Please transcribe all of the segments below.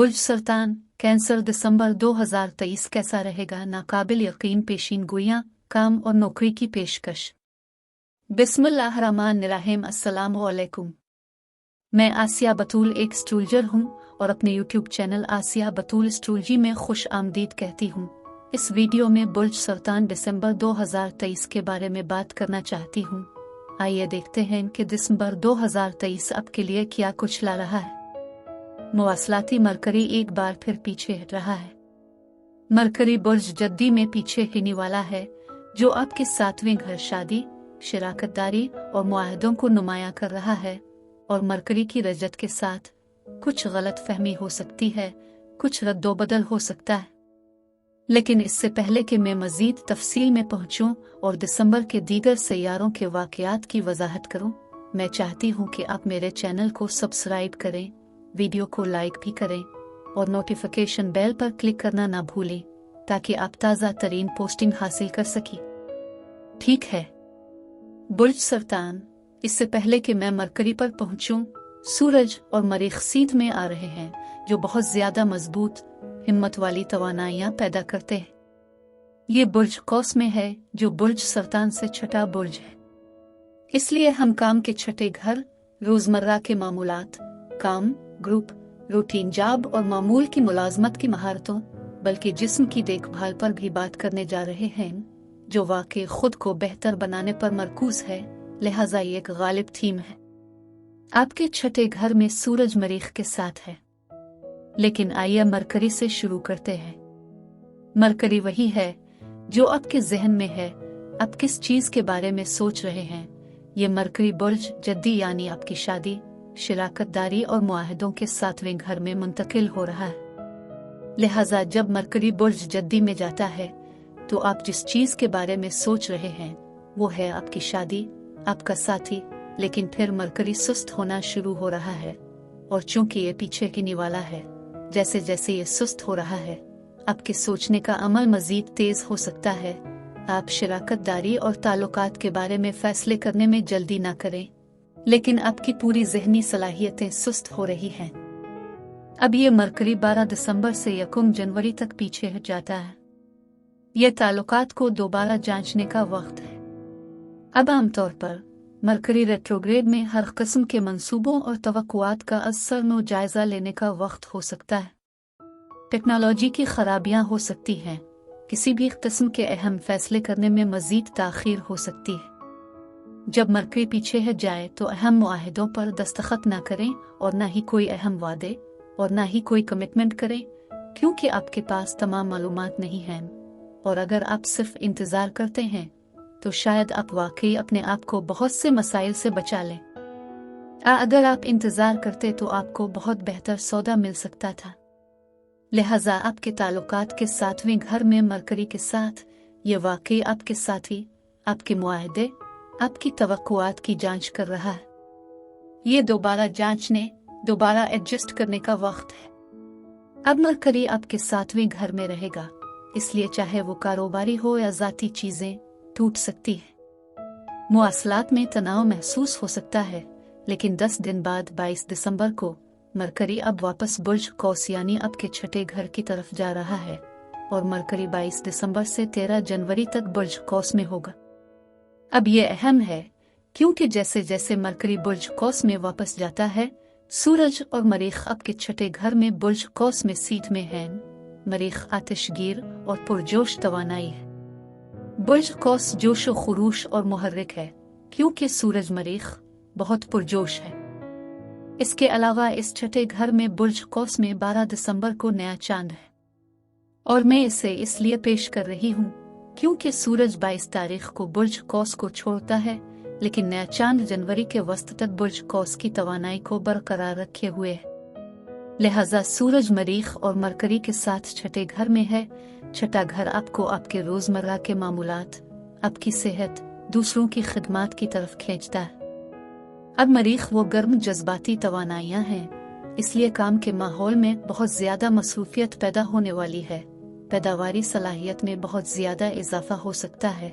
बुर्ज सरतान cancer दिसंबर 2023 कैसा रहेगा? नाकाबिल यकीन पेशीन गोइयां, काम और नौकरी की पेशकश। बिस्मिल्लाहिर्रहमानिर्रहीम। अस्सलामु अलैकुम। मैं आसिया बतूल एक एस्ट्रोलॉजर हूँ और अपने यूट्यूब चैनल आसिया बतूल एस्ट्रोलॉजी में खुश आमदीद कहती हूँ। इस वीडियो में बुर्ज सरतान दिसंबर 2023 के बारे में बात करना चाहती हूँ। आइए देखते हैं कि दिसंबर 2023 आपके लिए क्या कुछ ला रहा है। मुवासलाती मरकरी एक बार फिर पीछे हट रहा है। मरकरी बुर्ज जद्दी में पीछे हिने वाला है, जो आपके 7वें घर शादी, शराकतदारी और मुआहदों को नुमायां कर रहा है। और मरकरी की रजत के साथ कुछ गलत फहमी हो सकती है, कुछ रद्दोबदल हो सकता है। लेकिन इससे पहले कि मैं मजीद तफसील में पहुंचूं और दिसंबर के दीगर सैयारों के वाकयात की वजाहत करूं, मैं चाहती हूं कि आप मेरे चैनल को सब्सक्राइब करें, वीडियो को लाइक भी करें और नोटिफिकेशन बेल पर क्लिक करना ना भूलें, ताकि आप ताज़ा तरीन पोस्टिंग हासिल कर सकें। ठीक है बुर्ज सरतान, इससे पहले कि मैं मरकरी पर पहुंचूं, सूरज और मरीख सीध में आ रहे हैं, जो बहुत ज्यादा मजबूत हिम्मत वाली तवानाइयां पैदा करते हैं। ये बुर्ज कौस में है, जो बुर्ज सरतान से छठा बुर्ज है। इसलिए हम काम के छठे घर, रोजमर्रा के मामूलात, काम, ग्रुप, रूटीन जॉब और मामूल की मुलाजमत की महारतों, बल्कि जिस्म की देखभाल पर भी बात करने जा रहे हैं, जो वाकई खुद को बेहतर बनाने पर मरकूज है। लिहाजा ये एक गालिब थीम है। आपके छठे घर में सूरज मरीख के साथ है। लेकिन आइए मरकरी से शुरू करते हैं। मरकरी वही है जो आपके जहन में है, आप किस चीज के बारे में सोच रहे हैं। ये मरकरी बुर्ज जद्दी यानी आपकी शादी, शराकतदारी और मुआहदों के 7वें घर में मुंतकिल हो रहा है। लिहाजा जब मरकरी बुर्ज जद्दी में जाता है, तो आप जिस चीज के बारे में सोच रहे हैं वो है आपकी शादी, आपका साथी। लेकिन फिर मरकरी सुस्त होना शुरू हो रहा है, और चूंकि ये पीछे हिने वाला है, जैसे जैसे ये सुस्त हो रहा है, आपके सोचने का अमल मजीद तेज हो सकता है। आप शराकतदारी और ताल्लुकात के बारे में फैसले करने में जल्दी ना करें, लेकिन आपकी पूरी ज़हनी सलाहियतें सुस्त हो रही हैं। अब ये मरकरी 12 दिसंबर से 1 जनवरी तक पीछे हट जाता है। यह ताल्लुकात को दोबारा जांचने का वक्त है। अब आमतौर पर मरकरी रेट्रोग्रेड में हर किस्म के मंसूबों और तवक्कुआत का असर जायजा लेने का वक्त हो सकता है। टेक्नोलॉजी की खराबियां हो सकती हैं, किसी भी किस्म के अहम फैसले करने में मजीद ताखीर हो सकती है। जब मरकरी पीछे हट जाए तो अहम मुआहिदों पर दस्तखत ना करें और ना ही कोई अहम वादे और ना ही कोई कमिटमेंट करें, क्योंकि आपके पास तमाम मालूमात नहीं हैं। और अगर आप सिर्फ इंतज़ार करते हैं तो शायद आप वाकई अपने आप को बहुत से मसाइल से बचा लें। अगर आप इंतज़ार करते तो आपको बहुत बेहतर सौदा मिल सकता था। लिहाजा आपके ताल्लुकात के 7वें घर में मरकरी के साथ ये वाकई आपके साथी, आपके मुआहदे, आपकी तवक्कुआत की जांच कर रहा है। ये दोबारा जांचने, दोबारा एडजस्ट करने का वक्त है। अब मरकरी आपके 7वें घर में रहेगा, इसलिए चाहे वो कारोबारी हो या ज़ाती चीजें टूट सकती है। मुआसलात में तनाव महसूस हो सकता है, लेकिन 10 दिन बाद 22 दिसंबर को मरकरी अब वापस बुर्ज कौस यानी आपके छठे घर की तरफ जा रहा है। और मरकरी 22 दिसंबर से 13 जनवरी तक बुर्ज कौस में होगा। अब ये अहम है, क्योंकि जैसे जैसे मरकरी बुर्ज कौस में वापस जाता है, सूरज और मरीख आपके छठे घर में बुर्ज कौस में सीध में हैं। मरीख आतिशगीर और पुरजोश तवानाई है। बुर्ज कौस जोश व खुरूश और मुहर्रिक है, क्योंकि सूरज मरीख बहुत पुरजोश है। इसके अलावा इस छठे घर में बुर्ज कौस में 12 दिसंबर को नया चांद है। और मैं इसे इसलिए पेश कर रही हूँ क्योंकि सूरज 22 तारीख को बुर्ज कौस को छोड़ता है, लेकिन नया चांद जनवरी के वस्त तक बुर्ज कौस की तवानाई को बरकरार रखे हुए है। लिहाजा सूरज मरीख और मरकरी के साथ छठे घर में है। छठा घर आपको आपके रोजमर्रा के मामूलात, आपकी सेहत, दूसरों की खिदमत की तरफ खींचता है। अब मरीख वो गर्म जज्बाती तवानाइयां हैं, इसलिए काम के माहौल में बहुत ज्यादा मसरूफियत पैदा होने वाली है। पैदावारी सलाहियत में बहुत ज्यादा इजाफा हो सकता है।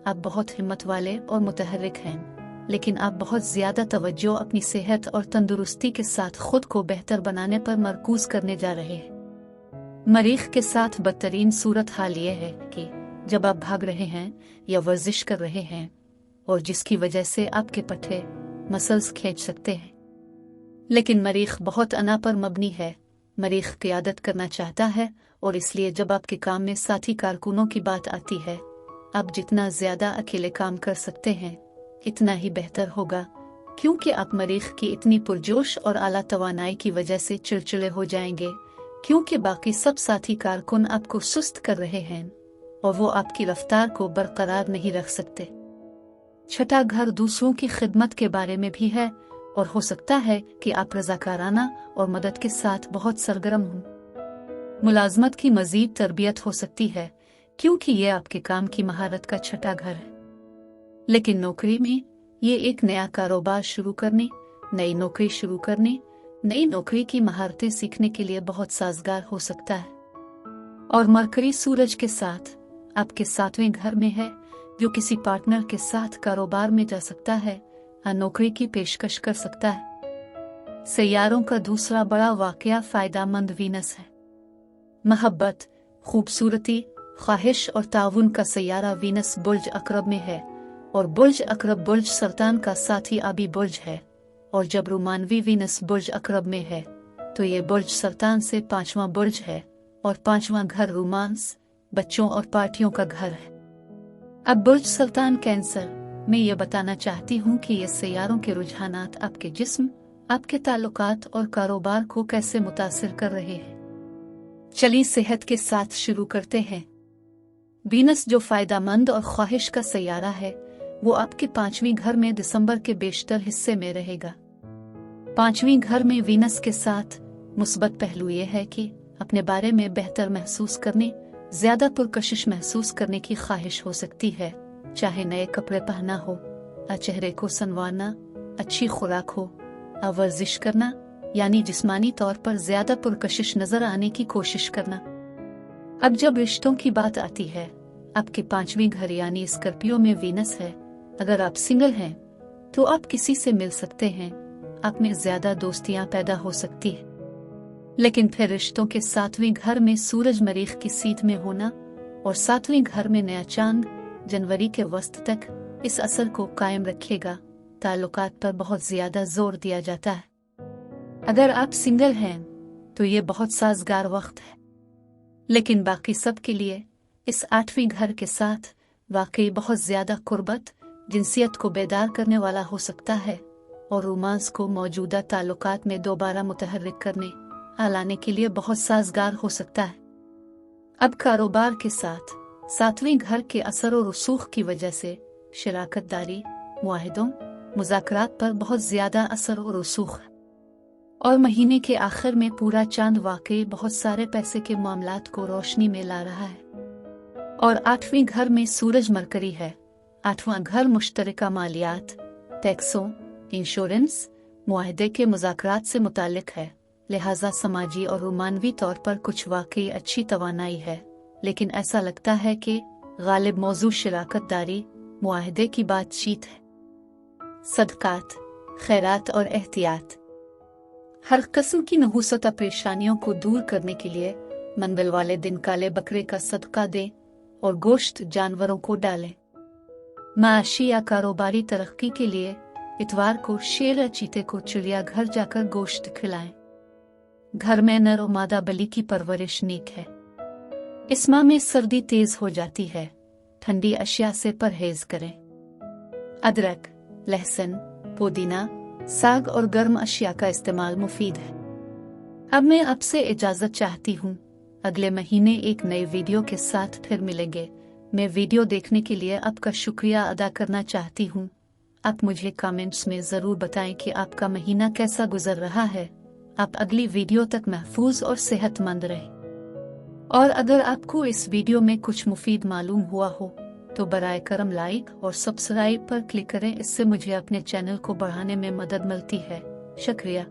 आप बहुत हिम्मत वाले और मुतहर्रिक हैं। लेकिन आप बहुत ज्यादा तवज्जो अपनी सेहत और तंदुरुस्ती के साथ खुद को बेहतर बनाने पर मरकूज करने जा रहे हैं। मरीख के साथ बदतरीन सूरत हाल ये है कि जब आप भाग रहे हैं या वर्जिश कर रहे हैं और जिसकी वजह से आपके पट्टे मसल्स खींच सकते हैं, लेकिन मरीख बहुत अना पर मबनी है। मरीख क़ियादत करना चाहता है और इसलिए जब आपके काम में साथी कारकुनों की बात आती है, आप जितना ज्यादा अकेले काम कर सकते हैं इतना ही बेहतर होगा, क्योंकि आप मरीख की इतनी पुरजोश और आला तवानाई की वजह से चिड़चिड़े हो जाएंगे, क्योंकि बाकी सब साथी कारकुन आपको सुस्त कर रहे हैं और वो आपकी रफ्तार को बरकरार नहीं रख सकते। छठा घर दूसरों की खिदमत के बारे में भी है और हो सकता है कि आप रजाकाराना और मदद के साथ बहुत सरगर्म हों। मुलाजमत की मजीद तरबियत हो सकती है, क्योंकि ये आपके काम की महारत का छठा घर है। लेकिन नौकरी में ये एक नया कारोबार शुरू करने, नई नौकरी शुरू करने, नई नौकरी की महारतें सीखने के लिए बहुत साजगार हो सकता है। और मरकरी सूरज के साथ आपके 7वें घर में है, जो किसी पार्टनर के साथ कारोबार में जा सकता है या नौकरी की पेशकश कर सकता है। सैयारों का दूसरा बड़ा वाकया फायदामंद वीनस है। मोहब्बत, खूबसूरती, ख्वाहिश और ताउन का सैयारा वीनस बुर्ज अकरब में है और बुर्ज अकरब बुर्ज सरतान का साथी आबी बुर्ज है। और जब रोमानवी वीनस बुर्ज अकरब में है तो ये बुर्ज सरतान से 5वां बुर्ज है और 5वां घर रोमांस, बच्चों और पार्टियों का घर है। अब बुर्ज सरतान कैंसर में ये बताना चाहती हूँ कि ये सैयारों के रुझानात आपके जिस्म, आपके ताल्लुकात और कारोबार को कैसे मुतासिर कर रहे हैं। चलिए सेहत के साथ शुरू करते हैं। वीनस जो फायदामंद और ख्वाहिश का सैयारा है, वो आपके 5वीं घर में दिसंबर के बेशतर हिस्से में रहेगा। 5वीं घर में वीनस के साथ मुस्बत पहलू ये है कि अपने बारे में बेहतर महसूस करने, ज्यादा पुरकशिश महसूस करने की ख्वाहिश हो सकती है, चाहे नए कपड़े पहनना हो, चेहरे को संवारना, अच्छी खुराक हो, वर्जिश करना, यानी जिस्मानी तौर पर ज्यादा पुरकशिश नजर आने की कोशिश करना। अब जब रिश्तों की बात आती है, आपके 5वीं घर यानी स्कॉर्पियो में वीनस है। अगर आप सिंगल हैं तो आप किसी से मिल सकते हैं, आप में ज्यादा दोस्तियां पैदा हो सकती है। लेकिन फिर रिश्तों के 7वें घर में सूरज मरीख की सीध में होना और 7वें घर में नया चांद जनवरी के वस्त तक इस असर को कायम रखेगा। ताल्लुकात पर बहुत ज्यादा जोर दिया जाता है। अगर आप सिंगल हैं तो ये बहुत साजगार वक्त है, लेकिन बाकी सब के लिए इस 8वीं घर के साथ वाकई बहुत ज्यादा कुर्बत, जिनसियत को बेदार करने वाला हो सकता है और रोमांस को मौजूदा ताल्लुकात में दोबारा मुतहर्रिक करने लाने के लिए बहुत साजगार हो सकता है। अब कारोबार के साथ 7वें घर के असर और रसूख की वजह से शराकत दारी, मुआहिदों, मुज़ाकरात पर बहुत ज्यादा असर और रसूख है। और महीने के आखिर में पूरा चांद वाकई बहुत सारे पैसे के मामलात को रोशनी में ला रहा है। और 8वीं घर में सूरज मरकरी है। 8वां घर मुश्तरका मालियात, टैक्सों, इंश्योरेंस, मुआहदे के मुज़ाकरात से मुतालिक है, लिहाजा समाजी और रोमानवी तौर पर कुछ वाकई अच्छी तवानाई है। लेकिन ऐसा लगता है कि गालिब मौजू शराकत दारी, मुआहदे की बातचीत है। सदकात, खैरात और एहतियात। हर किस्म की नहुसत परेशानियों को दूर करने के लिए मंगल वाले दिन काले बकरे का सदका दें और गोश्त जानवरों को डालें। माशी या कारोबारी तरक्की के लिए इतवार को शेर या चीते को चिड़ियाघर जाकर गोश्त खिलाएं। घर में नर और मादा बली की परवरिश नेक है। इस माह में सर्दी तेज हो जाती है, ठंडी अशिया से परहेज करें। अदरक, लहसुन, पुदीना, साग और गर्म अशिया का इस्तेमाल मुफीद है। अब मैं आपसे इजाजत चाहती हूँ। अगले महीने एक नए वीडियो के साथ फिर मिलेंगे। मैं वीडियो देखने के लिए आपका शुक्रिया अदा करना चाहती हूँ। आप मुझे कमेंट्स में ज़रूर बताएं कि आपका महीना कैसा गुजर रहा है। आप अगली वीडियो तक महफूज और सेहतमंद रहें। और अगर आपको इस वीडियो में कुछ मुफीद मालूम हुआ हो तो बराए करम लाइक और सब्सक्राइब पर क्लिक करें। इससे मुझे अपने चैनल को बढ़ाने में मदद मिलती है। शुक्रिया।